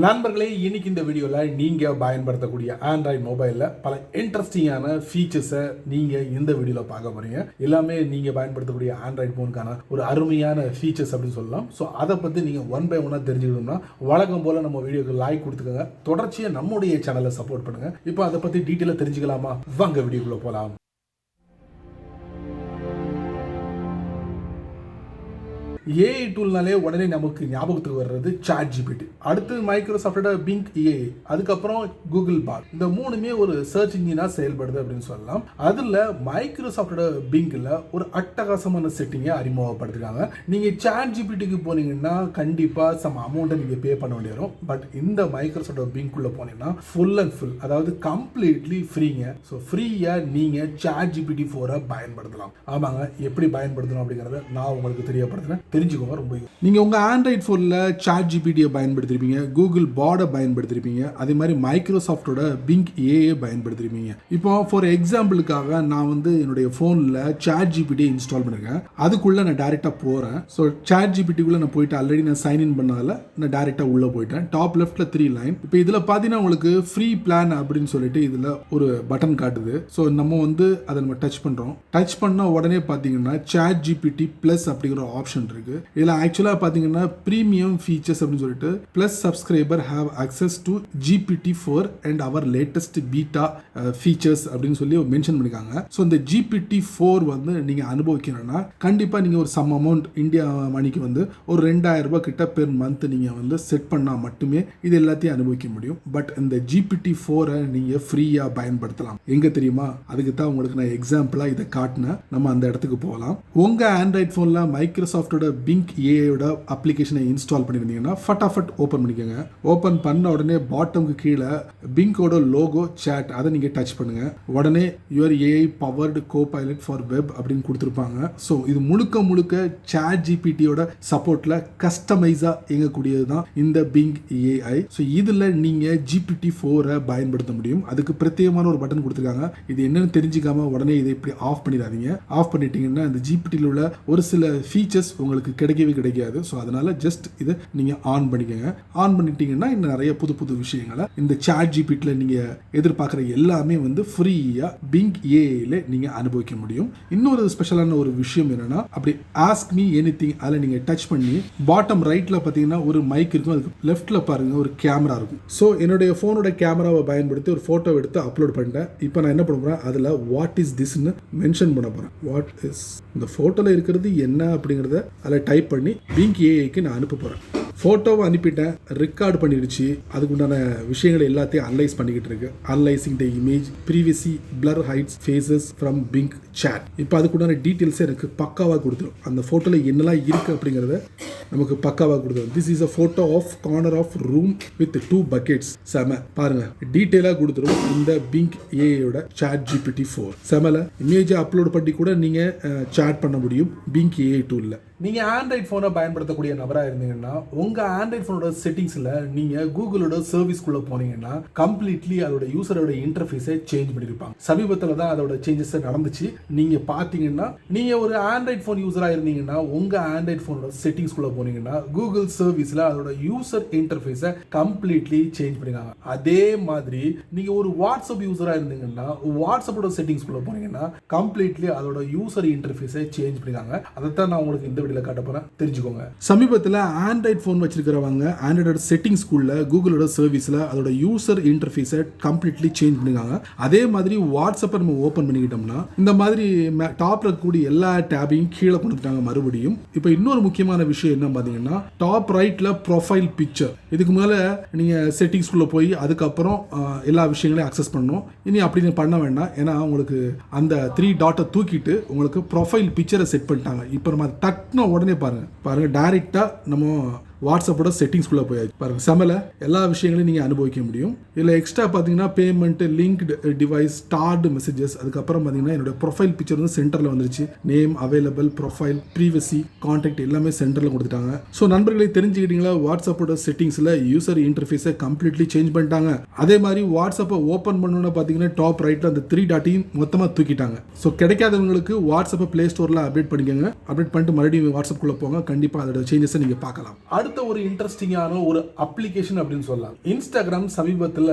நண்பர்களே, இன்னைக்கு இந்த வீடியோவில் நீங்கள் பயன்படுத்தக்கூடிய ஆண்ட்ராய்டு மொபைலில் பல இன்ட்ரெஸ்டிங்கான ஃபீச்சர்ஸை நீங்கள் இந்த வீடியோவில் பார்க்க போகிறீங்க. எல்லாமே நீங்கள் பயன்படுத்தக்கூடிய ஆண்ட்ராய்டு ஃபோனுக்கான ஒரு அருமையான ஃபீச்சர்ஸ் அப்படின்னு சொல்லலாம். ஸோ அதை பற்றி நீங்கள் ஒன் பை ஒன்னாக தெரிஞ்சுக்கணும்னா வழக்கம் போல் நம்ம வீடியோக்கு லைக் கொடுத்துக்கோங்க. தொடர்ச்சியாக நம்முடைய சேனலை சப்போர்ட் பண்ணுங்கள். இப்போ அதை பற்றி டீட்டெயிலாக தெரிஞ்சுக்கலாமா? வாங்க வீடியோக்குள்ளே போகலாம். ஏஐ டூல்னாலே உடனே நமக்கு ஞாபகத்துக்கு வர்றது சாட் ஜிபிடி, அடுத்து மைக்ரோசாஃப்டோட பிங்க் ஏஐ, அதுக்கப்புறம் கூகுள் பார். இந்த மூணுமே ஒரு சர்ச் இன்ஜினா செயல்படுது அப்படின்னு சொல்லலாம். அதுல மைக்ரோசாஃப்டோட பிங்க்ல ஒரு அட்டகாசமான செட்டிங்கை அறிமுகப்படுத்திருக்காங்க. நீங்க சாட் ஜிபிடிக்கு போனீங்கன்னா கண்டிப்பா சம் அமௌண்ட்டை நீங்க பே பண்ண வேண்டி வரும். பட் இந்த மைக்ரோசாஃப்டோட பிங்க் உள்ள போனீங்கன்னா ஃபுல் அண்ட் ஃபுல், அதாவது கம்ப்ளீட்லி ஃப்ரீங்க. ஸோ ஃப்ரீயா நீங்க சாட் ஜிபிடி 4 பயன்படுத்தலாம். ஆமாங்க, எப்படி பயன்படுத்தணும் அப்படிங்கறத நான் உங்களுக்கு தெரியப்படுத்துறேன். தெரிஞ்சுக்கோங்க. ரொம்ப நீங்கள் உங்கள் ஆண்ட்ராய்ட் ஃபோனில் சாட் ஜிபிடியை பயன்படுத்திருப்பீங்க, கூகுள் பாடை பயன்படுத்திருப்பீங்க, அதே மாதிரி மைக்ரோசாஃப்டோட பிங்க் ஏஐ பயன்படுத்திருப்பீங்க. இப்போ ஃபார் எக்ஸாம்பிளுக்காக நான் என்னுடைய ஃபோனில் சாட் ஜிபிடியை இன்ஸ்டால் பண்ணிருக்கேன். அதுக்குள்ளே நான் டேரெக்டாக போகிறேன். ஸோ சாட் ஜிபிடிக்குள்ளே நான் போயிட்டு ஆல்ரெடி நான் சைன் இன் பண்ணால நான் டேரெக்டாக உள்ளே போயிட்டேன். டாப் லெஃப்ட்டில் 3 லைன். இப்போ இதில் பார்த்தீங்கன்னா உங்களுக்கு ஃப்ரீ பிளான் அப்படின்னு சொல்லிட்டு இதில் ஒரு பட்டன் காட்டுது. ஸோ நம்ம அதை நம்ம டச் பண்ணுறோம். டச் பண்ண உடனே பார்த்தீங்கன்னா சாட் ஜிபிடி ப்ளஸ் அப்படிங்கிற ஆப்ஷன் இருக்கு. இதுல ஆக்சுவலா பாத்தீங்கன்னா பிரீமியம் ஃபீச்சர்ஸ் அப்படின்னு சொல்லிட்டு plus subscriber have access to GPT-4 and our latest beta features அப்படின்னு சொல்லி மென்ஷன் பண்ணிருக்காங்க. ஸோ இந்த GPT-4 நீங்க அனுபவிக்கணும்னா கண்டிப்பா நீங்க ஒரு சம் அமௌண்ட் இந்தியா மணிக்கு ஒரு 2000 ரூபாய் கிட்ட பெர் மந்த் நீங்க செட் பண்ணா மட்டுமே இது எல்லாத்தையும் அனுபவிக்க முடியும். பட் இந்த GPT-4 நீங்க ஃப்ரீயா பயன்படுத்தலாம். எங்க தெரியுமா? அதுக்கு தான் உங்களுக்கு நான் எக்ஸாம்பிளா இதை காட்டினேன். நம்ம அந்த இடத்துக்கு போகலாம். உங்க ஆண்ட்ராய்ட் போன்ல மைக்ரோசாஃப்டோட பிங்க் ஏஐயோட அப்ளிகேஷனை இன்ஸ்டால் பண்ணிருந்தீங்கன்னா ஃபட்டாஃபட் ஓப்பன் பண்ணிக்கோங்க. ஓப்பன் பண்ண உடனே பாட்டம்க்கு கீழே பிங்கோட லோகோ சாட் அதை நீங்க டச் பண்ணுங்க. உடனே your AI powered co pilot for web அப்படின்னு கொடுத்துருப்பாங்க. ஸோ இது முழுக்க முழுக்க சாட் ஜிபிடியோட சப்போர்ட்ல கஸ்டமைஸா இயங்கக்கூடியது தான் இந்த பிங்க் ஏஐ. ஸோ இதுல நீங்க GPT-4 பயன்படுத்த முடியும். அதுக்கு பிரத்யேகமான ஒரு பட்டன் கொடுத்துருக்காங்க. இது என்னன்னு தெரிஞ்சுக்காம உடனே இதை இப்படி ஆஃப் பண்ணிடாதீங்க. ஆஃப் பண்ணிட்டீங்கன்னா இந்த ஜிபிடியில் உள்ள ஒரு சில ஃபீச்சர்ஸ் உங்களுக்கு கிடைக்கவே கிடைக்காது. ஸோ அதனால ஜஸ்ட் இதை நீங்க ஆன் பண்ணிக்கோங்க. ஆன் பண்ணிட்டீங்கன்னா இன்னும் நிறைய புது புது விஷயங்களை இந்த சாட் ஜிபிடியில் நீங்க எதிர்பார்க்குற எல்லாமே ஃப்ரீயா பிங்க் ஏஐல நீங்க அனுபவிக்க முடியும். இன்னொரு ஸ்பெஷலான ஒரு விஷயம் என்னன்னா, அப்படி ஆஸ்க் மீ எனிதிங் அதில் நீங்க டச் பண்ணி பாட்டம் ரைட்ல பார்த்தீங்கன்னா ஒரு மைக் இருக்கும், அதுக்கு லெஃப்ட்ல பாருங்க ஒரு கேமரா இருக்கும். ஸோ என்னுடைய போனோட கேமராவை பயன்படுத்தி ஒரு போட்டோ எடுத்து அப்லோட் பண்ணிட்டேன். இப்போ நான் என்ன பண்ண போறேன், அதில் வாட் இஸ் திஸ்ன்னு மென்ஷன் பண்ண போறேன். வாட் இஸ், இந்த போட்டோல இருக்கிறது என்ன அப்படிங்கறத அதில் டைப் பண்ணி பிங்க் ஏஐக்கு நான் அனுப்ப போறேன். ஃபோட்டோவை அனுப்பிட்டேன், ரெக்கார்ட் பண்ணிடுச்சு. அதுக்குண்டான விஷயங்களை எல்லாத்தையும் அனலைஸ் பண்ணிக்கிட்டு இருக்கு. Analysing the image, previously blur hides faces from Bing Chat. இப்போ அதுக்குண்டான டீட்டெயில்ஸை எனக்கு பக்காவாக கொடுத்துரும். அந்த ஃபோட்டோவில் என்னெல்லாம் இருக்குது அப்படிங்கிறத நமக்கு பக்காவாக கொடுத்துரும். This is a photo of corner of room with 2 buckets. செம பாருங்க, டீட்டெயிலாக கொடுத்துரும் இந்த பிங்க் ஏஐயோட சாட் GPT-4. செமல இமேஜை அப்லோட் பண்ணி கூட நீங்கள் சாட் பண்ண முடியும் பிங்க் ஏஐ டூலில். நீங்கள் ஆண்ட்ராய்ட் ஃபோனை பயன்படுத்தக்கூடிய நபராக இருந்தீங்கன்னா உங்கள் ஆண்ட்ராய்ட் ஃபோனோட செட்டிங்ஸில் நீங்கள் கூகுளோட சர்வீஸ்குள்ளே போனீங்கன்னா கம்ப்ளீட்லி அதோட யூசரோட இன்டர்ஃபேஸை சேஞ்ச் பண்ணியிருப்பாங்க. சமீபத்தில் தான் அதோட சேஞ்சஸ் நடந்துச்சு. நீங்கள் பார்த்தீங்கன்னா நீங்கள் ஒரு ஆண்ட்ராய்ட் ஃபோன் யூஸராக இருந்தீங்கன்னா உங்கள் ஆண்ட்ராய்ட் ஃபோனோட செட்டிங்ஸ்குள்ளே போனீங்கன்னா கூகுள் சர்வீஸில் அதோட யூசர் இன்டர்ஃபேஸை கம்ப்ளீட்லி சேஞ்ச் பண்ணிருக்காங்க. அதே மாதிரி நீங்கள் ஒரு வாட்ஸ்அப் யூஸராக இருந்தீங்கன்னா வாட்ஸ்அப்போட செட்டிங்ஸ்குள்ளே போனீங்கன்னா கம்ப்ளீட்லி அதோட யூசர் இன்டர்ஃபேஸை சேஞ்ச் பண்ணிருக்காங்க. அதைத்தான் நான் உங்களுக்கு இந்த காட்ட போறேன், தெரிஞ்சுக்கோங்க. சமீபத்தில் ஆண்ட்ராய்ட் போன் வச்சிருக்கிறவங்க ஆண்ட்ராய்டோட செட்டிங்ஸ்குள்ள கூகுளோட சர்வீஸ்ல அதோட யூசர் இன்டர்ஃபேஸை கம்ப்ளீட்லி சேஞ்ச் பண்ணிருக்காங்க. அதே மாதிரி வாட்ஸ்அப்பை நம்ம ஓபன் பண்ணிக்கிட்டோம்னா இந்த மாதிரி டாப்ல கூடிய எல்லா டேபையும் கீழே கொண்டுட்டாங்க மறுபடியும். இப்போ இன்னொரு முக்கியமான விஷயம் என்ன பார்த்தீங்கன்னா, டாப் ரைட்ல ப்ரொஃபைல் பிக்சர். இதுக்கு மேல நீங்க செட்டிங்ஸ்குள்ள போய் அதுக்கப்புறம் எல்லா விஷயங்களையும் அக்சஸ் பண்ணணும். இனி அப்படி பண்ண வேண்டாம். ஏன்னா உங்களுக்கு அந்த 3 டாட்டை தூக்கிட்டு உங்களுக்கு ப்ரொஃபைல் பிக்சரை செட் பண்ணிட்டாங்க. இப்போ நம்ம டக்குனு உடனே பாருங்க டைரக்டா நம்ம வாட்ஸ்அப்போட செட்டிங்ஸ்குள்ளே போயாச்சு. பாருங்க, செமல எல்லா விஷயங்களையும் நீங்கள் அனுபவிக்க முடியும். இதில் எக்ஸ்ட்ரா பார்த்தீங்கன்னா payment, linked device, starred messages, அதுக்கப்புறம் பார்த்தீங்கன்னா என்னோட ப்ரொஃபைல் பிக்சர் சென்டரில் வந்துருச்சு. நேம், அவைலபிள், ப்ரொஃபைல், ப்ரீவசி, கான்டாக்ட் எல்லாமே சென்டரில் கொடுத்துட்டாங்க. ஸோ நண்பர்களை தெரிஞ்சுக்கிட்டீங்களா, வாட்ஸ்அப்போட செட்டிங்ஸில் யூசர் இன்டர்ஃபேஸை கம்ப்ளீட்லி சேஞ்ச் பண்ணிட்டாங்க. அதே மாதிரி வாட்ஸ்அப்பை ஓப்பன் பண்ணணும்னு பார்த்தீங்கன்னா டாப் ரைட்டில் அந்த 3 டாட்டையும் மொத்தமாக தூக்கிட்டாங்க. ஸோ கிடைக்காதவங்களுக்கு வாட்ஸ்அப்பை பிளே ஸ்டோரில் அப்டேட் பண்ணிக்கோங்க. அப்டேட் பண்ணிட்டு மறுபடியும் வாட்ஸ்அப்புக்குள்ளே போங்க. கண்டிப்பாக அதோட சேஞ்சஸை நீங்கள் பார்க்கலாம். அடுத்த ஒரு இன்ட்ரெஸ்டிங்கான ஒரு அப்ளிகேஷன் அப்படின்னு சொல்லலாம். இன்ஸ்டாகிராம் சமீபத்தில்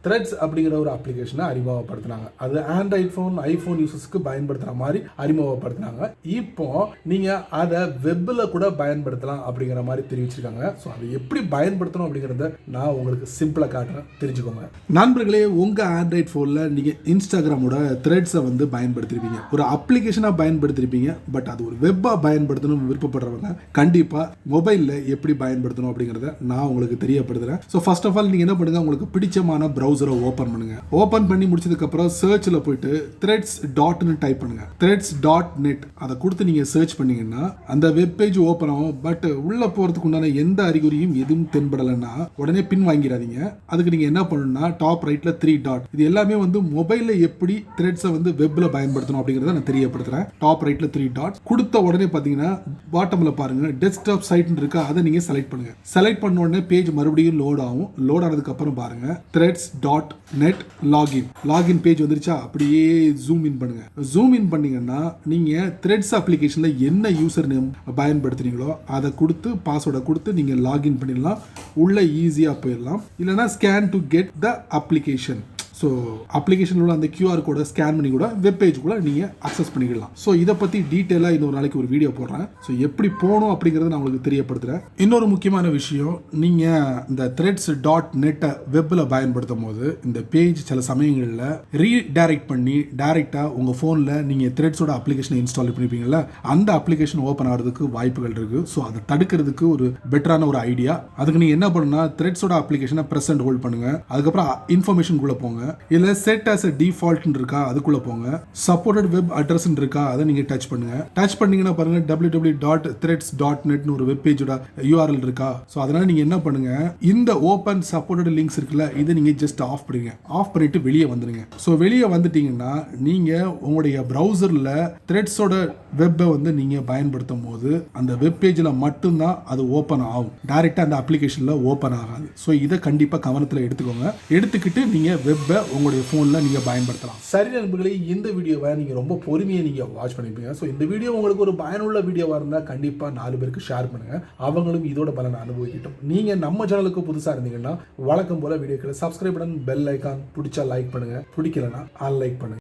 த்ரெட்ஸ் அப்படிங்கிற ஒரு அப்ளிகேஷனை அறிமுகப்படுத்தினாங்க. அது ஆண்ட்ராய்ட் ஃபோன், ஐபோன் யூசர்ஸ்க்கு பயன்படுத்துற மாதிரி அறிமுகப்படுத்தினாங்க. இப்போ நீங்க அதை வெப்ல கூட பயன்படுத்தலாம் அப்படிங்கிற மாதிரி தெரிவிச்சிருக்காங்க. ஸோ அதை எப்படி பயன்படுத்தணும் அப்படிங்கிறத நான் உங்களுக்கு சிம்பிளா காட்டுறேன், தெரிஞ்சுக்கோங்க. நண்பர்களே, உங்க ஆண்ட்ராய்ட் போன்ல நீங்க இன்ஸ்டாகிராமோட த்ரெட்ஸை வந்து பயன்படுத்திருப்பீங்க, ஒரு அப்ளிகேஷனா பயன்படுத்திருப்பீங்க. பட் அது ஒரு வெப்பா பயன்படுத்தணும் விருப்பப்படுறவங்க கண்டிப்பா மொபைல்ல எப்படி பயன்படுத்தணும் அப்படிங்கறத நான் உங்களுக்கு தெரியப்படுத்துறேன். ஸோ ஃபர்ஸ்ட் ஆஃப் ஆல் நீங்க என்ன பண்ணுங்க, உங்களுக்கு பிடிச்சமான ப்ரௌசரை ஓபன் பண்ணுங்க. ஓபன் பண்ணி முடிச்சதுக்கு அப்புறம் சர்ச்ல போயிட்டு threads.னு டைப் பண்ணுங்க. threads.net அதை கொடுத்து நீங்க சர்ச் பண்ணீங்கன்னா அந்த வெப் பேஜ் ஓபன் ஆகும். பட் உள்ள போறதுக்கு உண்டான எந்த அறிகுறியும் எதுவும் தென்படலைன்னா உடனே பின் வாங்கிடாதீங்க. அதுக்கு நீங்க என்ன பண்ணணும்னா டாப் ரைட்ல 3 டாட், இது எல்லாமே வந்து மொபைல்ல எப்படி த்ரெட்ஸை வந்து வெப்ல பயன்படுத்தணும் அப்படிங்கறத நான் தெரியப்படுத்துறேன். டாப் ரைட்ல 3 டாட் கொடுத்த உடனே பாத்தீங்கன்னா பாட்டம்ல பாருங்க டெஸ்க்டாப் சைட் இருக்கா, அதை நீங்க செலக்ட் பண்ணுங்க. செலக்ட் பண்ண உடனே பேஜ் மறுபடியும் லோட் ஆகும். லோட் ஆனதுக்கு அப்புறம் பாருங்க threads.net லாகின் பேஜ் வந்துருச்சா, அப்படியே ஜூம் இன் பண்ணுங்க. ஜூம் இன் பண்ணீங்கன்னா நீங்க த்ரெட்ஸ் அப்ளிகேஷன்ல என்ன யூசர் நேம் பயன்படுத்துறீங்களோ அதை கொடுத்து பாஸ்வேர்டை கொடுத்து நீங்க லாகின் பண்ணிடலாம். உள்ள ஈஸியா போயிடலாம். இல்லைன்னா scan to get the application. So அப்ளிகேஷனில் உள்ள அந்த QR கோடை ஸ்கேன் பண்ணி கூட வெப் பேஜ் கூட நீங்கள் அக்சஸ் பண்ணிக்கலாம். ஸோ இதை பற்றி டீட்டெயிலாக இன்னொரு நாளைக்கு ஒரு வீடியோ போடுறேன். ஸோ எப்படி போகணும் அப்படிங்கிறத நான் உங்களுக்கு தெரியப்படுத்துகிறேன். இன்னொரு முக்கியமான விஷயம், நீங்கள் இந்த threads.net வெப்பில் பயன்படுத்தும் போது இந்த பேஜ் சில சமயங்களில் ரீடைரக்ட் பண்ணி டைரெக்டாக உங்கள் ஃபோனில் நீங்கள் த்ரெட்ஸோட அப்ளிகேஷனை இன்ஸ்டால் பண்ணிப்பீங்களா, அந்த அப்ளிகேஷன் ஓப்பன் ஆகிறதுக்கு வாய்ப்புகள் இருக்குது. ஸோ அதை தடுக்கிறதுக்கு ஒரு பெட்டரான ஒரு ஐடியா. அதுக்கு நீங்கள் என்ன பண்ணுன்னா த்ரெட்ஸோட அப்ளிகேஷனை ப்ரெஸ் அண்ட் ஹோல்ட் பண்ணுங்கள். அதுக்கப்புறம் இன்ஃபர்மேஷனுக்குள்ளே போங்க. இல்ல செட் as a default இருக்கா, அதுக்குள்ள போங்க. சப்போர்ட்டட் வெப் அட்ரஸ் இருக்கா, அதை நீங்க டச் பண்ணுங்க. டச் பண்ணீங்கன்னா பாருங்க www.threads.net ஒரு வெப் பேஜோட URL இருக்கா. சோ அதனால நீங்க என்ன பண்ணுங்க, இந்த ஓபன் சப்போர்ட்டட் லிங்க்ஸ் இருக்குல்ல, இதை நீங்க ஜஸ்ட் ஆஃப் பண்ணுங்க. ஆஃப் பண்ணிட்டு வெளியே வந்துருங்க. சோ வெளியே வந்துட்டீங்கன்னா நீங்க உங்களுடைய பிரவுசர்ல த்ரெட்ஸோட வெப்பை வந்து நீங்க பயன்படுத்தும் போது அந்த வெப் பேஜ்ல மட்டும்தான் அது ஓபன் ஆகும். டைரக்டா அந்த அப்ளிகேஷன்ல ஓபன் ஆகாது. சோ இதை கண்டிப்பா கவனத்தில் எடுத்துக்கோங்க. எடுத்துக்கிட்டு நீங்க வெப் உங்களுடைய போன்ல நீங்க பயன்படுத்தலாம். சரி நண்பர்களே, இந்த வீடியோவை நீங்க ரொம்ப பொறுமையா நீங்க வாட்ச் பண்ணிருப்பீங்க. ஸோ இந்த வீடியோ உங்களுக்கு ஒரு பயனுள்ள வீடியோவா இருந்தா கண்டிப்பா 4 பேருக்கு ஷேர் பண்ணுங்க, அவங்களும் இதோட பலனை அனுபவிக்கட்டும். நீங்க நம்ம சேனலுக்கு புதுசா இருந்தீங்கன்னா வழக்கம் போல வீடியோக்களை சப்ஸ்கிரைப் பண்ணுங்க, பெல் ஐக்கான் பிடிச்சா லைக் பண்ணுங்க, பிடிக்கலன்னா அன்லைக் பண்ணுங்க.